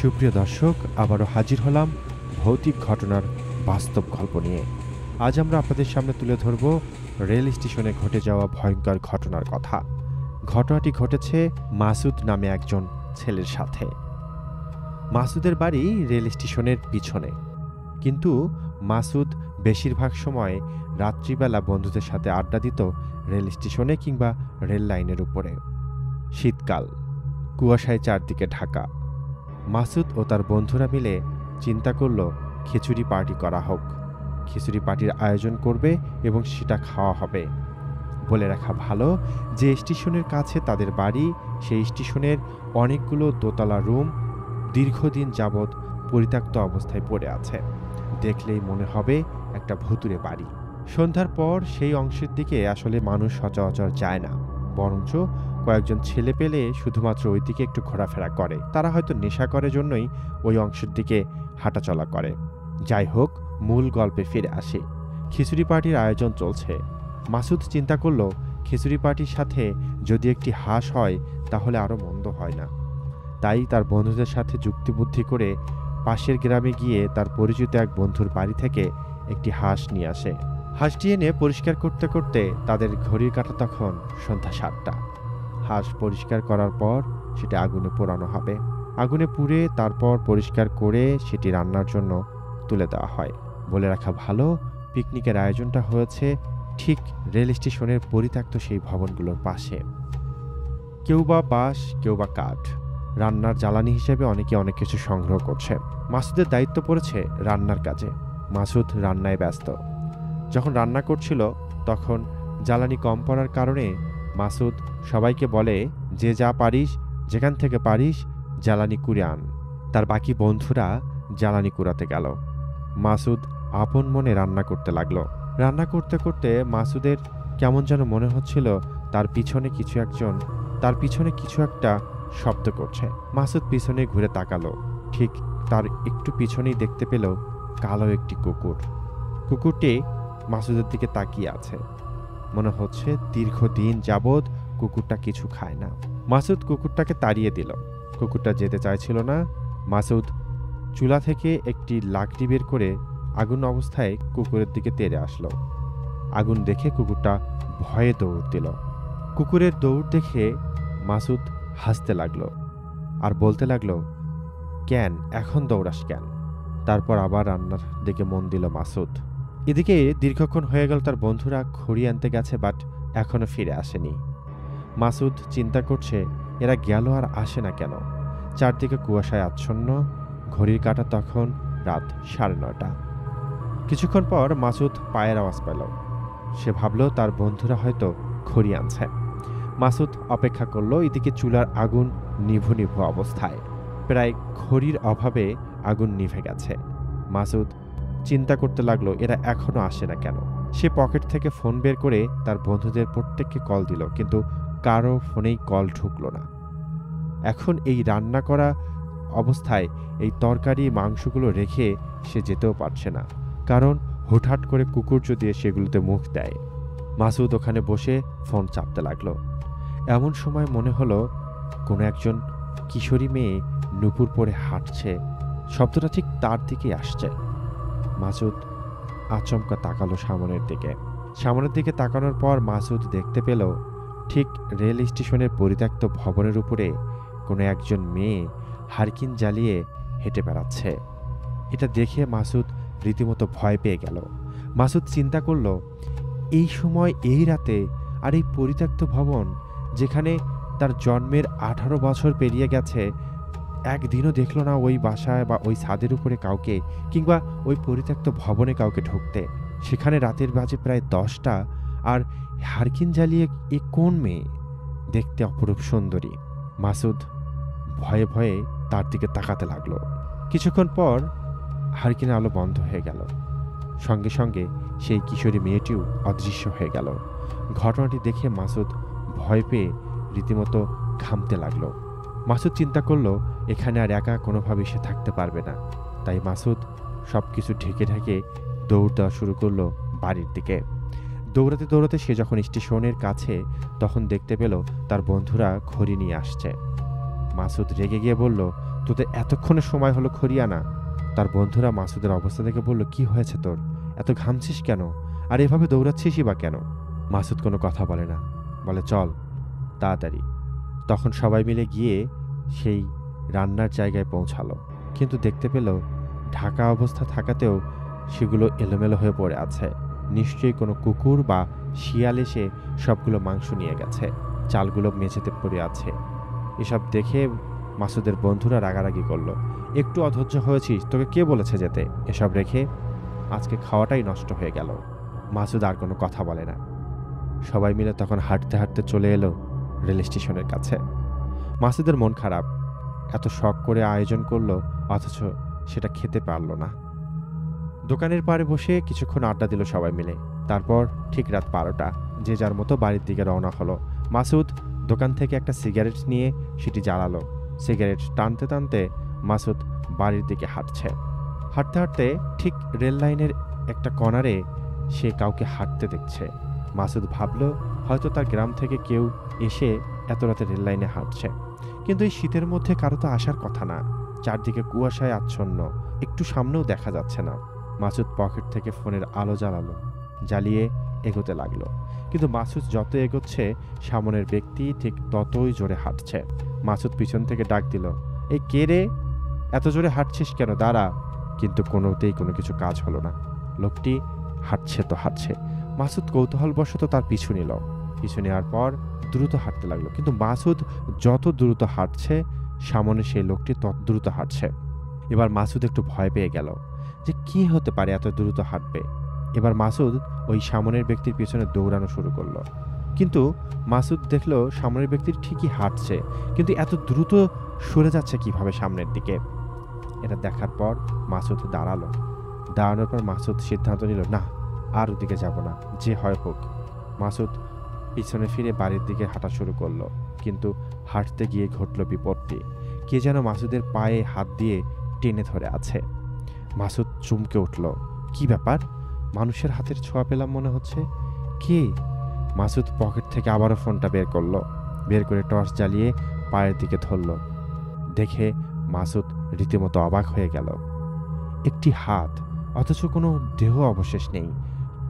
সুপ্রিয় দর্শক, আবারও হাজির হলাম ভৌতিক ঘটনার বাস্তব গল্প নিয়ে। আজ আমরা আপনাদের সামনে তুলে ধরব রেল স্টেশনে ঘটে যাওয়া ভয়ঙ্কর ঘটনার কথা। ঘটনাটি ঘটেছে মাসুদ নামে একজন ছেলের সাথে। মাসুদের বাড়ি রেল স্টেশনের পিছনে, কিন্তু মাসুদ বেশিরভাগ সময় রাত্রিবেলা বন্ধুদের সাথে আড্ডা দিত রেল স্টেশনে কিংবা রেল লাইনের উপরে। শীতকাল, কুয়াশায় চারদিকে ঢাকা। মাসুদ ও তার বন্ধুরা মিলে চিন্তা করল খিচুড়ি পার্টি করা হোক। খিচুড়ি পার্টির আয়োজন করবে এবং সেটা খাওয়া হবে। বলে রাখা ভালো যে স্টেশনের কাছে তাদের বাড়ি, সেই স্টেশনের অনেকগুলো দোতলা রুম দীর্ঘদিন যাবৎ পরিত্যক্ত অবস্থায় পড়ে আছে। দেখলেই মনে হবে একটা ভুতুড়ে বাড়ি। সন্ধ্যার পর সেই অংশের দিকে আসলে মানুষ সচরাচর যায় না, বরঞ্চ কয়েকজন ছেলে পেলে শুধুমাত্র ওই দিকে একটু ঘোরাফেরা করে। তারা হয়তো নেশা করে জন্যই ওই অংশের দিকে হাঁটাচলা করে। যাই হোক, মূল গল্পে ফিরে আসে। খিচুড়ি পার্টির আয়োজন চলছে। মাসুদ চিন্তা করল খিচুড়ি পার্টির সাথে যদি একটি হাঁস হয় তাহলে আরও মন্দ হয় না। তাই তার বন্ধুদের সাথে যুক্তিবুদ্ধি করে পাশের গ্রামে গিয়ে তার পরিচিত এক বন্ধুর বাড়ি থেকে একটি হাঁস নিয়ে আসে। হাঁসটি এনে পরিষ্কার করতে করতে তাদের ঘড়ির কাঁটা তখন সন্ধ্যা 7টা। হাঁস পরিষ্কার করার পর সেটি আগুনে পোড়ানো হবে। আগুনে পুড়ে তারপর পরিষ্কার করে সেটি রান্নার জন্য তুলে দেওয়া হয়। বলে রাখা ভালো, পিকনিকের আয়োজনটা হয়েছে ঠিক রেল স্টেশনের পরিত্যক্ত সেই ভবনগুলোর পাশে। কেউ বা বাঁশ, কেউ বা কাঠ। রান্নার জ্বালানি হিসেবে অনেকে অনেক কিছু সংগ্রহ করছে। মাসুদের দায়িত্ব পড়েছে রান্নার কাজে। মাসুদ রান্নায় ব্যস্ত। যখন রান্না করছিল তখন জ্বালানি কম পড়ার কারণে মাসুদ সবাইকে বলে, যে যা পারিস, যেখান থেকে পারিস জ্বালানি কুড়ে আন। তার বাকি বন্ধুরা জ্বালানি কুড়াতে গেল। মাসুদ আপন মনে রান্না করতে লাগলো। রান্না করতে করতে মাসুদের কেমন যেন মনে হচ্ছিল তার পিছনে কিছু একটা শব্দ করছে। মাসুদ পিছনে ঘুরে তাকালো। ঠিক তার একটু পিছনেই দেখতে পেল কালো একটি কুকুর। কুকুরটি মাসুদের দিকে তাকিয়ে আছে। মনে হচ্ছে দীর্ঘদিন যাবৎ কুকুরটা কিছু খায় না। মাসুদ কুকুরটাকে তাড়িয়ে দিল। কুকুরটা যেতে চাইছিল না। মাসুদ চুলা থেকে একটি লাকড়ি বের করে আগুন অবস্থায় কুকুরের দিকে তেড়ে আসলো। আগুন দেখে কুকুরটা ভয়ে দৌড় দিল। কুকুরের দৌড় দেখে মাসুদ হাসতে লাগলো আর বলতে লাগলো, কেন এখন দৌড়াস কেন? তারপর আবার রান্নার দিকে মন দিল মাসুদ। এদিকে দীর্ঘক্ষণ হয়ে গেল তার বন্ধুরা খড়ি আনতে গেছে, বাট এখনো ফিরে আসেনি। মাসুদ চিন্তা করছে এরা গেল আর আসে না কেন। চারদিকে কুয়াশায় আচ্ছন্ন। ঘড়ির কাঁটা তখন রাত 9:30। কিছুক্ষণ পর মাসুদ পায়ের আওয়াজ পেল। সে ভাবল তার বন্ধুরা হয়তো খড়ি আনছে। মাসুদ অপেক্ষা করল। এদিকে চুলার আগুন নিভু নিভু অবস্থায়। প্রায় খড়ির অভাবে আগুন নিভে গেছে। মাসুদ চিন্তা করতে লাগলো এরা এখনো আসে না কেন। সে পকেট থেকে ফোন বের করে তার বন্ধুদের প্রত্যেককে কল দিল, কিন্তু কারো ফোনেই কল ঢুকলো না। এখন এই রান্না করা অবস্থায় এই তরকারি মাংসগুলো রেখে সে যেতেও পারছে না, কারণ হুটহাট করে কুকুর যদি সেগুলোতে মুখ দেয়। মাসুদ ওখানে বসে ফোন চাপতে লাগলো। এমন সময় মনে হলো কোনো একজন কিশোরী মেয়ে নুপুর পরে হাঁটছে। শব্দটা ঠিক তার দিকেই আসছে। মাসুদ আচমকা তাকালো সামনের দিকে তাকানোর পর মাসুদ দেখতে পেল ঠিক রেল স্টেশনের পরিত্যক্ত ভবনের উপরে কোনো একজন মেয়ে হারকিন জ্বালিয়ে হেঁটে বেড়াচ্ছে। এটা দেখে মাসুদ রীতিমতো ভয় পেয়ে গেল। মাসুদ চিন্তা করল এই সময়, এই রাতে, আর এই পরিত্যক্ত ভবন যেখানে তার জন্মের 18 বছর পেরিয়ে গেছে, একদিনও দেখল না ওই বাসায় বা ওই ছাদের উপরে কাউকে, কিংবা ওই পরিত্যক্ত ভবনে কাউকে ঢুকতে। সেখানে রাতের বাজে প্রায় 10টা, আর হারকিন জ্বালিয়ে এ কোন মেয়ে? দেখতে অপরূপ সুন্দরী। মাসুদ ভয়ে ভয়ে তার দিকে তাকাতে লাগলো। কিছুক্ষণ পর হারকিনের আলো বন্ধ হয়ে গেল। সঙ্গে সঙ্গে সেই কিশোরী মেয়েটিও অদৃশ্য হয়ে গেল। ঘটনাটি দেখে মাসুদ ভয় পেয়ে রীতিমতো ঘামতে লাগলো। মাসুদ চিন্তা করলো এখানে আর একা কোনোভাবেই সে থাকতে পারবে না। তাই মাসুদ সবকিছু ঢেকে ঢেকে দৌড় দেওয়া শুরু করলো বাড়ির দিকে। দৌড়াতে দৌড়াতে সে যখন স্টেশনের কাছে, তখন দেখতে পেল তার বন্ধুরা খড়ি নিয়ে আসছে। মাসুদ রেগে গিয়ে বলল, তোদের এতক্ষণে সময় হলো খড়িয়ানা। তার বন্ধুরা মাসুদের অবস্থা দেখে বলল, কি হয়েছে তোর? এত ঘামছিস কেন? আর এভাবে দৌড়াচ্ছিসই বা কেন? মাসুদ কোনো কথা বলে না, বলে চল তাড়াতাড়ি। তখন সবাই মিলে গিয়ে সেই রান্নার জায়গায় পৌঁছালো, কিন্তু দেখতে পেল ঢাকা অবস্থা থাকাতেও সেগুলো এলোমেলো হয়ে পড়ে আছে। নিশ্চয়ই কোনো কুকুর বা শিয়াল এসে সবগুলো মাংস নিয়ে গেছে। চালগুলো মেঝেতে পড়ে আছে। এসব দেখে মাসুদের বন্ধুরা রাগারাগি করলো, একটু অধৈর্য হয়েছিস? তোকে কে বলেছে যেতে? এসব রেখে আজকে খাওয়াটাই নষ্ট হয়ে গেল। মাসুদ আর কোনো কথা বলে না। সবাই মিলে তখন হাঁটতে হাঁটতে চলে এলো রেল স্টেশনের কাছে। মাসুদের মন খারাপ, এত শখ করে আয়োজন করলো অথচ সেটা খেতে পারলো না। দোকানের পাড়ে বসে কিছুক্ষণ আড্ডা দিল সবাই মিলে। তারপর ঠিক রাত 12টা যে যার মতো বাড়ির দিকে রওনা হলো। মাসুদ দোকান থেকে একটা সিগারেট নিয়ে সেটি জ্বালালো। সিগারেট টানতে টানতে মাসুদ বাড়ির দিকে হাঁটছে। হাঁটতে হাঁটতে ঠিক রেল লাইনের একটা কর্নারে সে কাউকে হাঁটতে দেখছে। মাসুদ ভাবল হয়তো তার গ্রাম থেকে কেউ এসে এত রাতে রেল লাইনে হাঁটছে, কিন্তু এই শীতের মধ্যে কারো তো আসার কথা না। চারদিকে কুয়াশায় আচ্ছন্ন, একটু সামনেও দেখা যাচ্ছে না। মাসুদ পকেট থেকে ফোনের আলো জ্বালালো, জ্বালিয়ে এগোতে লাগলো। কিন্তু মাসুদ যত এগোচ্ছে সামনের ব্যক্তি ঠিক ততই জোরে হাঁটছে। মাসুদ পিছন থেকে ডাক দিল, এই কে রে? এত জোরে হাঁটছিস কেন? দাঁড়া। কিন্তু কোনোতেই কোনো কিছু কাজ হলো না। লোকটি হাঁটছে তো হাঁটছে। মাসুদ কৌতূহলবশত তার পিছু নিল। পিছু নেওয়ার পর দ্রুত হাঁটতে লাগলো। কিন্তু মাসুদ যত দ্রুত হাঁটছে সামনে সেই লোকটি তত দ্রুত হাঁটছে। এবার মাসুদ একটু ভয় পেয়ে গেল যে কি হতে পারে এত দ্রুত হাঁটবে। এবার মাসুদ ওই সামনের ব্যক্তির পিছনে দৌড়ানো শুরু করলো। কিন্তু মাসুদ দেখলো সামনের ব্যক্তির ঠিকই হাঁটছে, কিন্তু এত দ্রুত সরে যাচ্ছে কিভাবে সামনের দিকে। এটা দেখার পর মাসুদ দাঁড়ালো। দাঁড়ানোর পর মাসুদ সিদ্ধান্ত নিল, না আর ওদিকে যাব না, যে হয় হোক। মাসুদ পিছনে ফিরে বাড়ির দিকে হাঁটা শুরু করলো। কিন্তু হাঁটতে গিয়ে ঘটল বিপত্তি। কে যেন মাসুদের পায়ে হাত দিয়ে টেনে ধরে আছে। মাসুদ চমকে উঠল, কি ব্যাপার? মানুষের হাতের ছোঁয়া পেলাম মনে হচ্ছে। কে? মাসুদ পকেট থেকে আবারও ফোনটা বের করলো। বের করে টর্চ জ্বালিয়ে পায়ের দিকে ধরল। দেখে মাসুদ রীতিমতো অবাক হয়ে গেল। একটি হাত, অথচ কোনো দেহ অবশেষ নেই।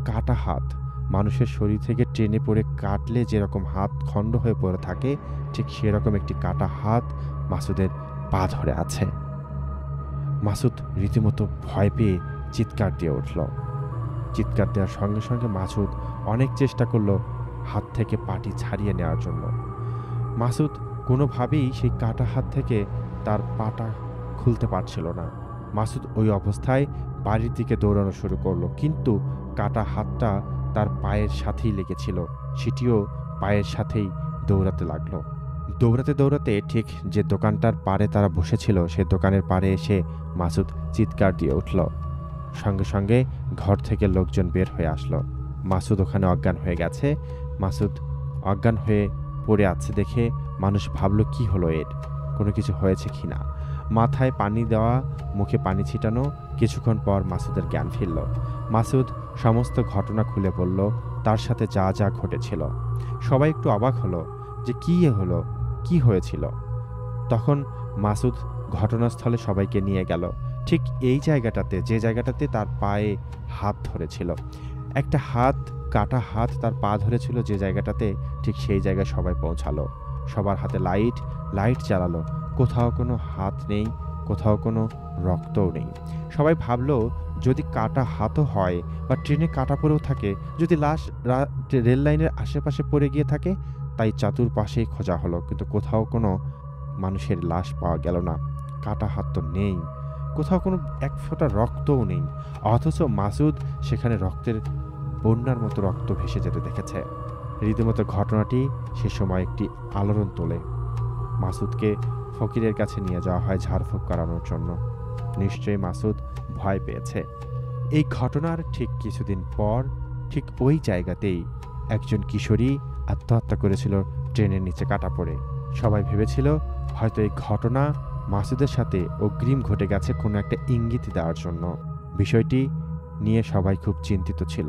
কাটা হাত। মানুষের শরীর থেকে টেনে পড়ে কাটলে যেরকম হাত খণ্ড হয়ে পড়ে থাকে, ঠিক সেরকম একটি কাটা হাত মাসুদের পা ধরে আছে। মাসুদ রীতিমতো ভয় পেয়ে চিৎকার দিয়ে উঠল। চিৎকার দেওয়ার সঙ্গে সঙ্গে মাসুদ অনেক চেষ্টা করলো হাত থেকে পাটি ছাড়িয়ে নেওয়ার জন্য। মাসুদ কোনোভাবেই সেই কাটা হাত থেকে তার পাটা খুলতে পারছিল না। মাসুদ ওই অবস্থায় বাড়ির দিকে দৌড়ানো শুরু করলো, কিন্তু কাটা হাতটা তার পায়ের সাথেই লেগেছিল। সেটিও পায়ের সাথেই দৌড়াতে লাগলো। দৌড়াতে দৌড়াতে ঠিক যে দোকানটার পাড়ে তারা বসেছিল সেই দোকানের পাড়ে এসে মাসুদ চিৎকার দিয়ে উঠল। সঙ্গে সঙ্গে ঘর থেকে লোকজন বের হয়ে আসলো। মাসুদ ওখানে অজ্ঞান হয়ে গেছে। মাসুদ অজ্ঞান হয়ে পড়ে আছে দেখে মানুষ ভাবল কি হলো এর, কোনো কিছু হয়েছে কিনা। মাথায় পানি দেওয়া, মুখে পানি ছিটানো। কিছুক্ষণ পর মাসুদের জ্ঞান ফিরল। মাসুদ সমস্ত ঘটনা খুলে বলল, তার সাথে যা যা ঘটেছিল। সবাই একটু অবাক হলো যে কি হলো, কি হয়েছিল। তখন মাসুদ ঘটনাস্থলে সবাইকে নিয়ে গেল, ঠিক এই জায়গাটাতে, যে জায়গাটাতে তার পায়ে হাত ধরেছিল। একটা হাত, কাটা হাত তার পা ধরেছিল যে জায়গাটাতে, ঠিক সেই জায়গায় সবাই পৌঁছালো। সবার হাতে লাইট জ্বালালো। কোথাও কোনো হাত নেই, কোথাও কোনো রক্তও নেই। সবাই ভাবলো যদি কাটা হাতও হয় বা ট্রেনে কাটা পড়েও থাকে, যদি লাশ রেল লাইনের আশেপাশে পড়ে গিয়ে থাকে, তাই চাতুর্পাশেই খোঁজা হলো, কিন্তু কোথাও কোনো মানুষের লাশ পাওয়া গেল না। কাটা হাত তো নেই, কোথাও কোনো এক ফোঁটা রক্তও নেই। অথচ মাসুদ সেখানে রক্তের বন্যার মতো রক্ত ভেসে যেতে দেখেছে। রীতিমতো ঘটনাটি সে সময় একটি আলোড়ন তোলে। মাসুদকে ফকিরের কাছে নিয়ে যাওয়া হয় ঝাড়ফুঁক করানোর জন্য। নিশ্চয়ই মাসুদ ভয় পেয়েছে। এই ঘটনার ঠিক কিছুদিন পর ঠিক ওই জায়গাতেই একজন কিশোরী আত্মহত্যা করেছিল ট্রেনের নিচে কাটা পড়ে। সবাই ভেবেছিল হয়তো এই ঘটনা মাসুদের সাথে অগ্রিম ঘটে গেছে কোনো একটা ইঙ্গিত দেওয়ার জন্য। বিষয়টি নিয়ে সবাই খুব চিন্তিত ছিল।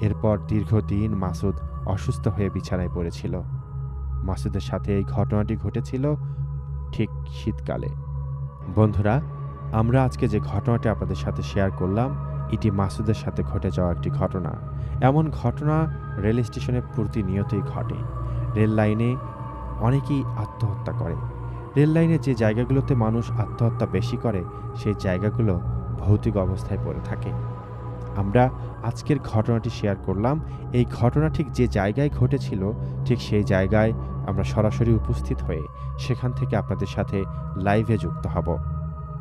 এরপর দীর্ঘদিন মাসুদ অসুস্থ হয়ে বিছানায় পড়েছিল। মাসুদের সাথে এই ঘটনাটি ঘটেছিল ঠিক শীতকালে। বন্ধুরা, আমরা আজকে যে ঘটনাটি আপনাদের সাথে শেয়ার করলাম, এটি মাসুদের সাথে ঘটে যাওয়া একটি ঘটনা। এমন ঘটনা রেল স্টেশনে প্রতিনিয়তই ঘটে। রেল লাইনে অনেকেই আত্মহত্যা করে। রেল লাইনে যে জায়গাগুলোতে মানুষ আত্মহত্যা বেশি করে, সেই জায়গাগুলো ভৌতিক অবস্থায় পড়ে থাকে। আমরা আজকের ঘটনাটি শেয়ার করলাম। এই ঘটনা ঠিক যে জায়গায় ঘটেছিল, ঠিক সেই জায়গায় আমরা সরাসরি উপস্থিত হয়ে সেখান থেকে আপনাদের সাথে লাইভে যুক্ত হব।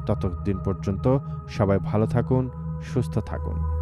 ততদিন পর্যন্ত সবাই ভালো থাকুন, সুস্থ থাকুন।